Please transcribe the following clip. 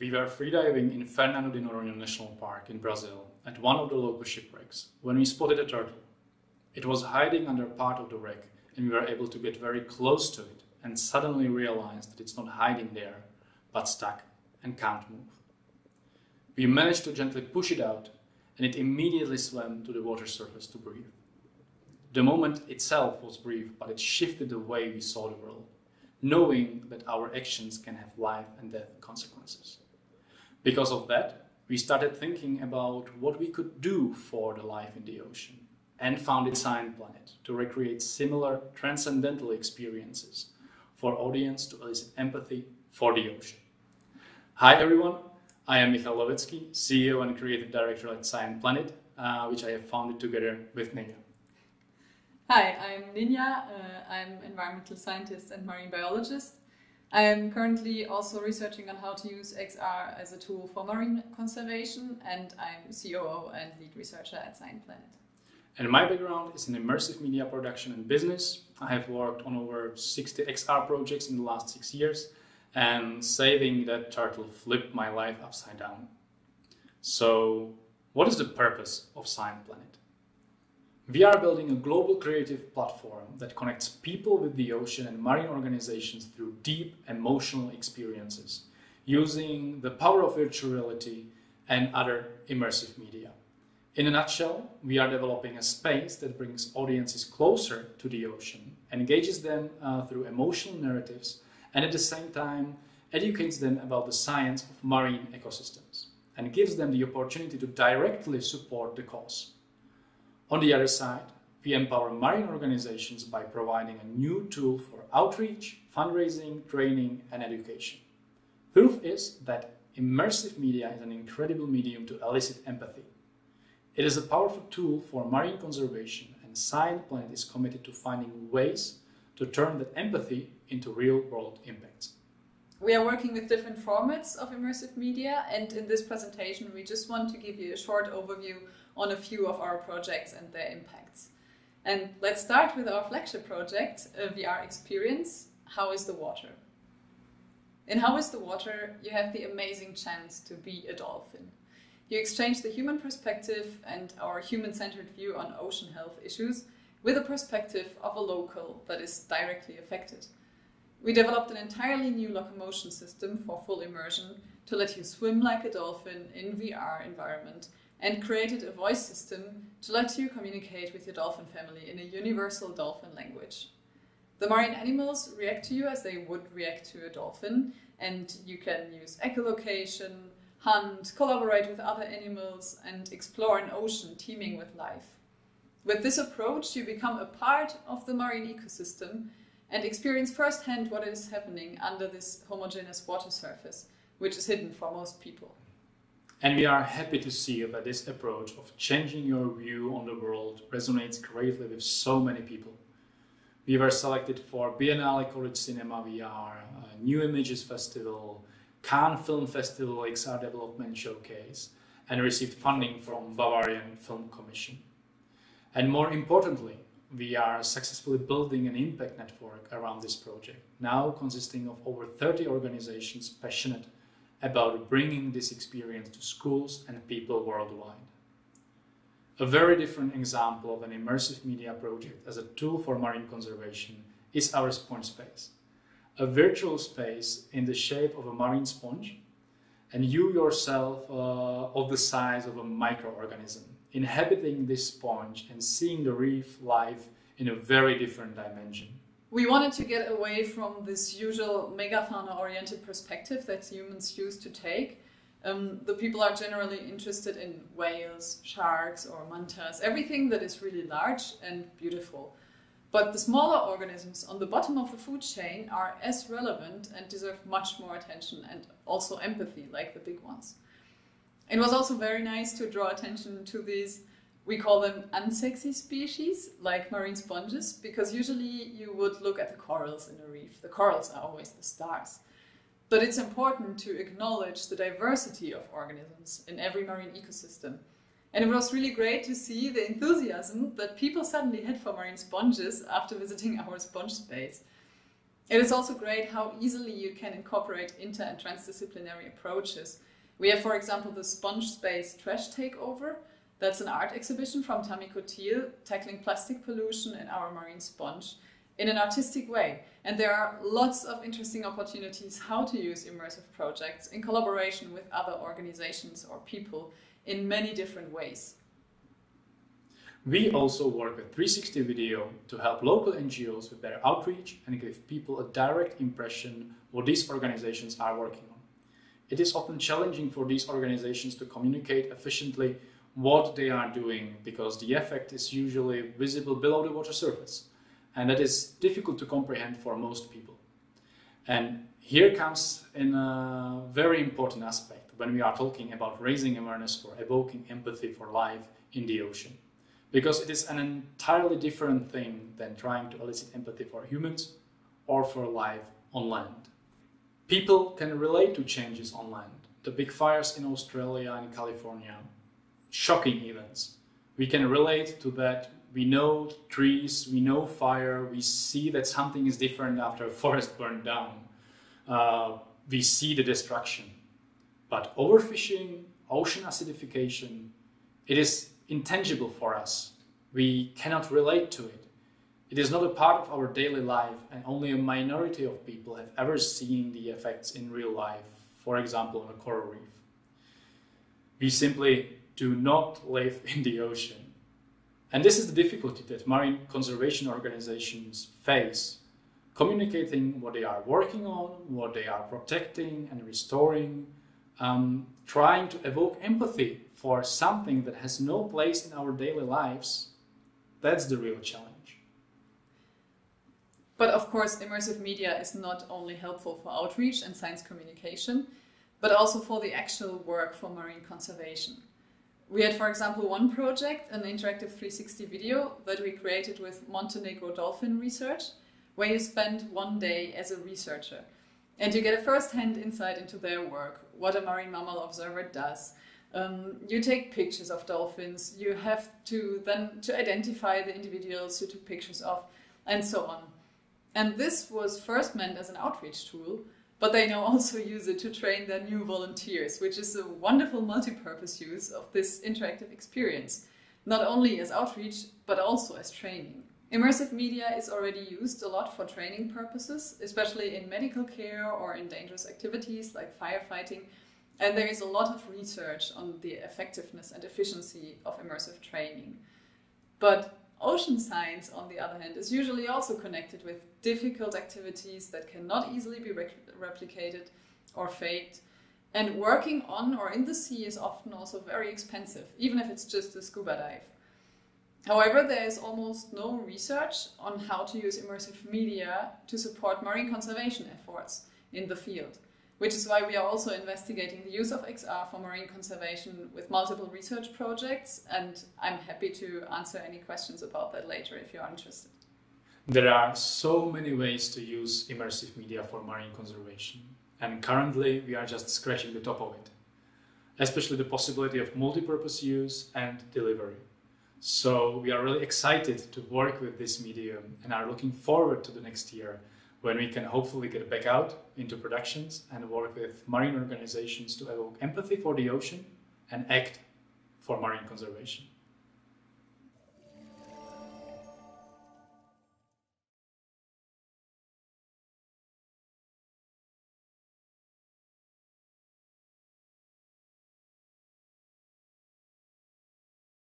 We were freediving in Fernando de Noronha National Park in Brazil at one of the local shipwrecks when we spotted a turtle. It was hiding under part of the wreck and we were able to get very close to it and suddenly realized that it's not hiding there, but stuck and can't move. We managed to gently push it out and it immediately swam to the water surface to breathe. The moment itself was brief, but it shifted the way we saw the world, knowing that our actions can have life and death consequences. Because of that, we started thinking about what we could do for the life in the ocean and founded Science Planet to recreate similar transcendental experiences for audience to elicit empathy for the ocean. Hi everyone, I am Michal Loveki, CEO and Creative Director at Science Planet, which I have founded together with Ninja. Hi, I'm Ninja. I'm environmental scientist and marine biologist. I am currently also researching on how to use XR as a tool for marine conservation, and I'm COO and lead researcher at Science Planet. And my background is in immersive media production and business. I have worked on over 60 XR projects in the last 6 years, and saving that turtle flipped my life upside down. So, what is the purpose of Science Planet? We are building a global creative platform that connects people with the ocean and marine organizations through deep emotional experiences, using the power of virtual reality and other immersive media. In a nutshell, we are developing a space that brings audiences closer to the ocean, engages them through emotional narratives, and at the same time educates them about the science of marine ecosystems, and gives them the opportunity to directly support the cause. On the other side, we empower marine organizations by providing a new tool for outreach, fundraising, training, and education. Proof is that immersive media is an incredible medium to elicit empathy. It is a powerful tool for marine conservation, and Science Planet is committed to finding ways to turn that empathy into real-world impacts. We are working with different formats of immersive media, and in this presentation we just want to give you a short overview on a few of our projects and their impacts. And let's start with our flagship project, a VR experience, How is the Water? In How is the Water, you have the amazing chance to be a dolphin. You exchange the human perspective and our human-centered view on ocean health issues with a perspective of a local that is directly affected. We developed an entirely new locomotion system for full immersion to let you swim like a dolphin in VR environment, and created a voice system to let you communicate with your dolphin family in a universal dolphin language. The marine animals react to you as they would react to a dolphin, and you can use echolocation, hunt, collaborate with other animals, and explore an ocean teeming with life. With this approach, you become a part of the marine ecosystem and experience firsthand what is happening under this homogeneous water surface, which is hidden for most people. And we are happy to see that this approach of changing your view on the world resonates greatly with so many people. We were selected for Biennale College Cinema VR, New Images Festival, Cannes Film Festival XR Development Showcase, and received funding from Bavarian Film Commission. And more importantly, we are successfully building an impact network around this project, now consisting of over 30 organizations passionate about bringing this experience to schools and people worldwide. A very different example of an immersive media project as a tool for marine conservation is our sponge space, a virtual space in the shape of a marine sponge, and you yourself of the size of a microorganism, inhabiting this sponge and seeing the reef life in a very different dimension. We wanted to get away from this usual megafauna-oriented perspective that humans used to take. The people are generally interested in whales, sharks or mantas, everything that is really large and beautiful. But the smaller organisms on the bottom of the food chain are as relevant and deserve much more attention and also empathy like the big ones. It was also very nice to draw attention to these, we call them unsexy species, like marine sponges, because usually you would look at the corals in a reef. The corals are always the stars. But it's important to acknowledge the diversity of organisms in every marine ecosystem. And it was really great to see the enthusiasm that people suddenly had for marine sponges after visiting our sponge space. It is also great how easily you can incorporate inter- and transdisciplinary approaches. We have, for example, the Sponge Space Trash Takeover. That's an art exhibition from Tamiko Thiel tackling plastic pollution in our marine sponge in an artistic way. And there are lots of interesting opportunities how to use immersive projects in collaboration with other organizations or people in many different ways. We also work with 360 Video to help local NGOs with their outreach and give people a direct impression what these organizations are working on. It is often challenging for these organizations to communicate efficiently what they are doing because the effect is usually visible below the water surface, and that is difficult to comprehend for most people. And here comes in a very important aspect when we are talking about raising awareness for evoking empathy for life in the ocean. Because it is an entirely different thing than trying to elicit empathy for humans or for life on land. People can relate to changes on land. The big fires in Australia and California, shocking events. We can relate to that. We know trees, we know fire, we see that something is different after a forest burned down. We see the destruction. But overfishing, ocean acidification, it is intangible for us. We cannot relate to it. It is not a part of our daily life, and only a minority of people have ever seen the effects in real life, for example on a coral reef. We simply do not live in the ocean. And this is the difficulty that marine conservation organizations face, communicating what they are working on, what they are protecting and restoring, trying to evoke empathy for something that has no place in our daily lives. That's the real challenge. But of course, immersive media is not only helpful for outreach and science communication, but also for the actual work for marine conservation. We had, for example, one project, an interactive 360 video that we created with Montenegro Dolphin Research, where you spend one day as a researcher. And you get a first-hand insight into their work, what a marine mammal observer does. You take pictures of dolphins, you have to identify the individuals you took pictures of, and so on. And this was first meant as an outreach tool, but they now also use it to train their new volunteers, which is a wonderful multi-purpose use of this interactive experience, not only as outreach, but also as training. Immersive media is already used a lot for training purposes, especially in medical care or in dangerous activities like firefighting, and there is a lot of research on the effectiveness and efficiency of immersive training. But ocean science, on the other hand, is usually also connected with difficult activities that cannot easily be replicated or faked. And working on or in the sea is often also very expensive, even if it's just a scuba dive. However, there is almost no research on how to use immersive media to support marine conservation efforts in the field, which is why we are also investigating the use of XR for marine conservation with multiple research projects, and I'm happy to answer any questions about that later if you are interested. There are so many ways to use immersive media for marine conservation, and currently we are just scratching the top of it, especially the possibility of multi-purpose use and delivery. So we are really excited to work with this medium and are looking forward to the next year when we can hopefully get back out into productions and work with marine organizations to evoke empathy for the ocean and act for marine conservation.